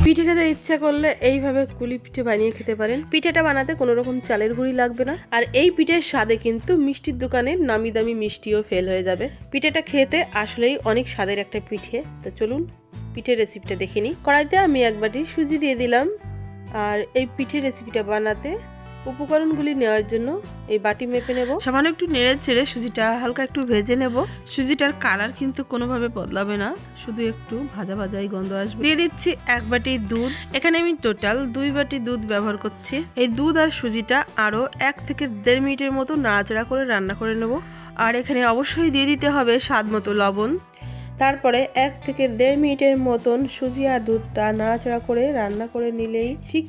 পিঠে খেতে ইচ্ছা করলে এইভাবে কুলি পিঠে বানিয়ে খেতে পারেন। পিঠেটা বানাতে কোনো রকম চালের গুঁড়ি লাগবে না। আর এই পিঠের স্বাদে কিন্তু মিষ্টির দোকানের নামি দামি মিষ্টিও ফেল হয়ে যাবে। পিঠেটা খেতে আসলেই অনেক স্বাদের একটা পিঠে। তো চলুন পিঠের রেসিপিটা দেখে নিই। কড়াইতে আমি এক বাটি সুজি দিয়ে দিলাম। আর এই পিঠের রেসিপিটা বানাতে উপকরণগুলি নেওয়ার জন্য এই বাটি মেপে নেব। সামান্য একটু নেড়ে চেড়ে সুজিটা হালকা একটু ভেজে নেব। সুজিটার কালার কিন্তু কোনোভাবে বদলাবে না, শুধু একটু ভাজা ভাজাই গন্ধ আসবে। দিয়ে দিচ্ছি এক বাটি দুধ। এখানে আমি টোটাল 2 বাটি দুধ ব্যবহার করছি। এই দুধ আর সুজিটা আরও 1 থেকে 1.5 মিনিটের মতো নাড়াচাড়া করে রান্না করে নেব। আর এখানে অবশ্যই দিয়ে দিতে হবে স্বাদ মতো লবণ। তারপরে 1 থেকে 1.5 মিনিটের মতন সুজি আর দুধটা নাড়াচাড়া করে রান্না করে নিলেই ঠিক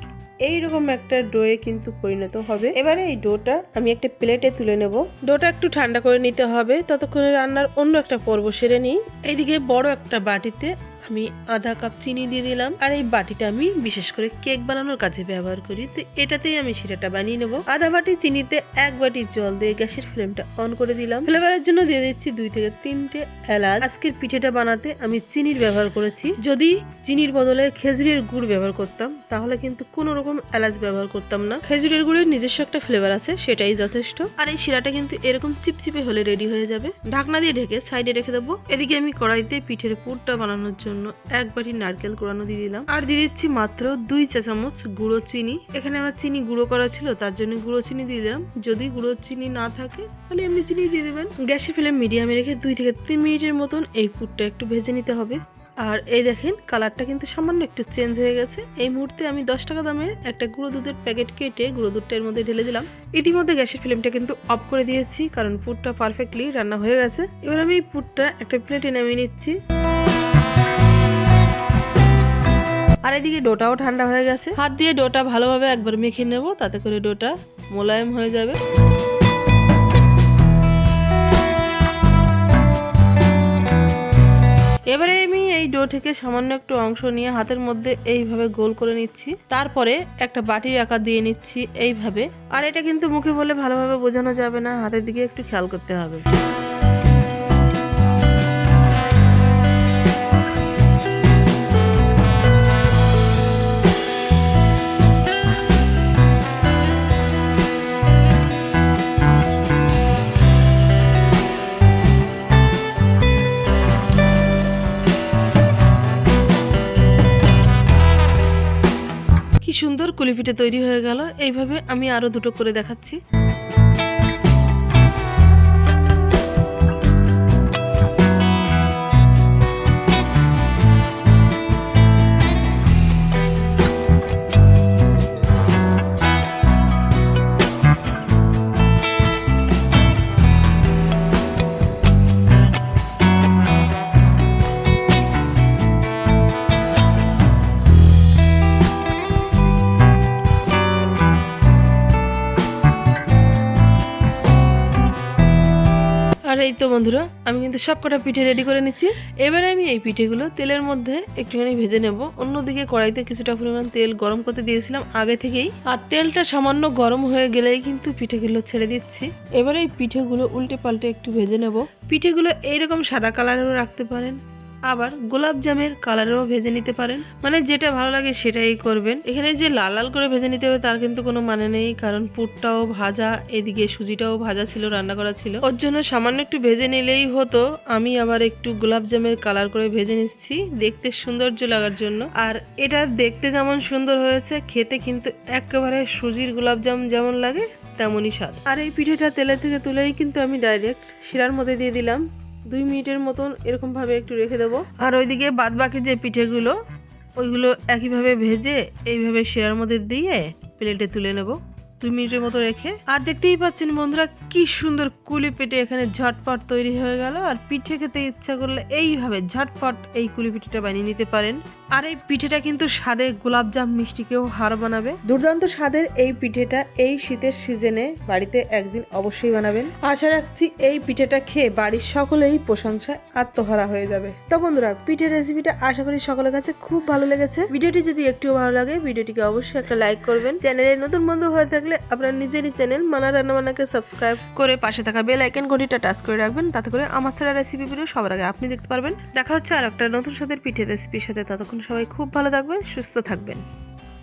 এইরকম একটা ডোয়ে কিন্তু পরিণত হবে। এবারে এই ডোটা আমি একটা প্লেটে তুলে নেব। ডোটা একটু ঠান্ডা করে নিতে হবে, ততক্ষণে রান্নার অন্য একটা পর্ব সেরে নিই। এইদিকে বড় একটা বাটিতে আমি আধা কাপ চিনি দিয়ে দিলাম। আর এই বাটিটা আমি বিশেষ করে কেক বানানোর কাজে ব্যবহার করি, তো এটাতেই আমি শিরাটা বানিয়ে নেব। আধা বাটি চিনিতে 1 বাটি জল দিয়ে গ্যাসের ফ্লেমটা অন করে দিলাম। ফ্লেভারের জন্য দিয়ে দিচ্ছি 2 থেকে 3টে এলাচ। আজকের পিঠেটা বানাতে আমি চিনির ব্যবহার করেছি। যদি চিনির বদলে খেজুরের গুড় ব্যবহার করতাম তাহলে কিন্তু কোনো রকম এলাচ ব্যবহার করতাম না। খেজুরের গুড়ের নিজস্ব একটা ফ্লেভার আছে, সেটাই যথেষ্ট। আর এই শিরাটা কিন্তু এরকম চিপচিপে হলে রেডি হয়ে যাবে। ঢাকনা দিয়ে ঢেকে সাইডে রেখে দেবো। এদিকে আমি কড়াইতে পিঠের পুরটা বানানোর জন্য 1 বাটি নারকেল কোড়ানো দিয়ে দিলাম। আর দিয়ে দিচ্ছি মাত্র 2 চা চামচ গুঁড়ো চিনি। এখানে আমার চিনি গুঁড়ো করা ছিল, তার জন্য গুঁড়ো চিনি দিয়ে দিলাম। যদি গুঁড়ো চিনি না থাকে তাহলে এমনি চিনি দিয়ে দেবেন। গ্যাসের ফ্লেম মিডিয়ামে রেখে 2 থেকে 3 মিনিটের মতন এই পুরটা একটু ভেজে নিতে হবে। আর এই দেখেন কালারটা কিন্তু সামান্য একটু চেঞ্জ হয়ে গেছে। এই মুহূর্তে আমি 10 টাকা দামের একটা গুঁড়ো দুধের প্যাকেট কেটে গুঁড়ো দুধটা এর মধ্যে ঢেলে দিলাম। ইতিমধ্যে গ্যাসের ফ্লেমটা কিন্তু অফ করে দিয়েছি, কারণ পুরটা পারফেক্টলি রান্না হয়ে গেছে। এবার আমি এই পুরটা একটা প্লেটে নামিয়ে নিচ্ছি। আর এদিকে ডোটাও ঠান্ডা হয়ে গেছে। হাত দিয়ে ডোটা ভালোভাবে একবার মেখে নেব, তাতে করে ডোটা মোলায়েম হয়ে যাবে। এবারে আমি এই ডো থেকে সামান্য একটু অংশ নিয়ে হাতের মধ্যে এইভাবে গোল করে নিচ্ছি। তারপরে একটা বাটির আকার দিয়ে নিচ্ছি এইভাবে। আর এটা কিন্তু মুখে বলে ভালোভাবে বোঝানো যাবে না, হাতের দিকে একটু খেয়াল করতে হবে। কি সুন্দর কুলি পিঠে তৈরি হয়ে গেল। এইভাবে আমি আরো 2টো করে দেখাচ্ছি। আর এই তো বন্ধুরা, আমি কিন্তু সব কটা পিঠে রেডি করে নিচ্ছি। এবারে আমি এই পিঠেগুলো তেলের মধ্যে একটুখানি ভেজে নেব। অন্যদিকে কড়াইতে কিছুটা পরিমাণ তেল গরম করতে দিয়েছিলাম আগে থেকেই। আর তেলটা সামান্য গরম হয়ে গেলেই কিন্তু পিঠেগুলো ছেড়ে দিচ্ছি। এবারে এই পিঠেগুলো উল্টে পাল্টে একটু ভেজে নেব। পিঠেগুলো এইরকম সাদা কালারেরও রাখতে পারেন, আবার গোলাপ জামের কালারেও ভেজে নিতে পারেন। মানে যেটা ভালো লাগে সেটাই করবেন। এখানে যে লাল লাল করে ভেজে নিতে হবে তার কিন্তু কোনো মানে নেই, কারণ পুরটাও ভাজা, এদিকে সুজিটাও ভাজা ছিল, রান্না করা ছিল। ওর জন্য সামান্য একটু ভেজে নিলেই হতো। আমি আবার একটু গোলাপ জামের কালার করে ভেজে নিচ্ছি দেখতে সৌন্দর্য লাগার জন্য। আর এটা দেখতে যেমন সুন্দর হয়েছে, খেতে কিন্তু একেবারে সুজির গোলাপ জাম যেমন লাগে তেমনই স্বাদ। আর এই পিঠেটা তেলের থেকে তুলেই কিন্তু আমি ডাইরেক্ট শিরার মধ্যে দিয়ে দিলাম। 2 মিনিটের মতন এরকম ভাবে একটু রেখে দেবো। আর ওইদিকে বাদ বাকি যে পিঠেগুলো ওইগুলো একইভাবে ভেজে এইভাবে শিরার মধ্যে দিয়ে প্লেটে তুলে নেব 2 মিনিটের মতো রেখে। আর দেখতেই পাচ্ছেন বন্ধুরা কি সুন্দর কুলি পিঠে এখানে ঝটপট তৈরি হয়ে গেল। আর পিঠে খেতে ইচ্ছা করলে এইভাবে ঝটপট এই কুলি পিঠেটা বানিয়ে নিতে পারেন। আর এই পিঠেটা কিন্তু স্বাদে গোলাপজাম মিষ্টিকেও হার বানাবে। দুর্দান্ত স্বাদের এই পিঠেটা এই শীতের সিজনে বাড়িতে একদিন অবশ্যই বানাবেন। আশা রাখছি এই পিঠেটা খেয়ে বাড়ির সকলেই প্রশংসায় আত্মহারা হয়ে যাবে। তো বন্ধুরা, পিঠের রেসিপিটা আশা করি সকলের কাছে খুব ভালো লেগেছে। ভিডিওটি যদি একটু ভালো লাগে ভিডিওটিকে অবশ্যই একটা লাইক করবেন। চ্যানেলে নতুন বন্ধু হয়ে থাকলে লাগলে আপনার নিজেরই চ্যানেল মানা রান্নাবান্নাকে সাবস্ক্রাইব করে পাশে থাকা বেল আইকন ঘন্টিটা টাচ করে রাখবেন, তাতে করে আমার ছাড়া রেসিপি ভিডিও সবার আগে আপনি দেখতে পারবেন। দেখা হচ্ছে আর একটা নতুন স্বাদের পিঠের রেসিপির সাথে। ততক্ষণ সবাই খুব ভালো থাকবেন, সুস্থ থাকবেন।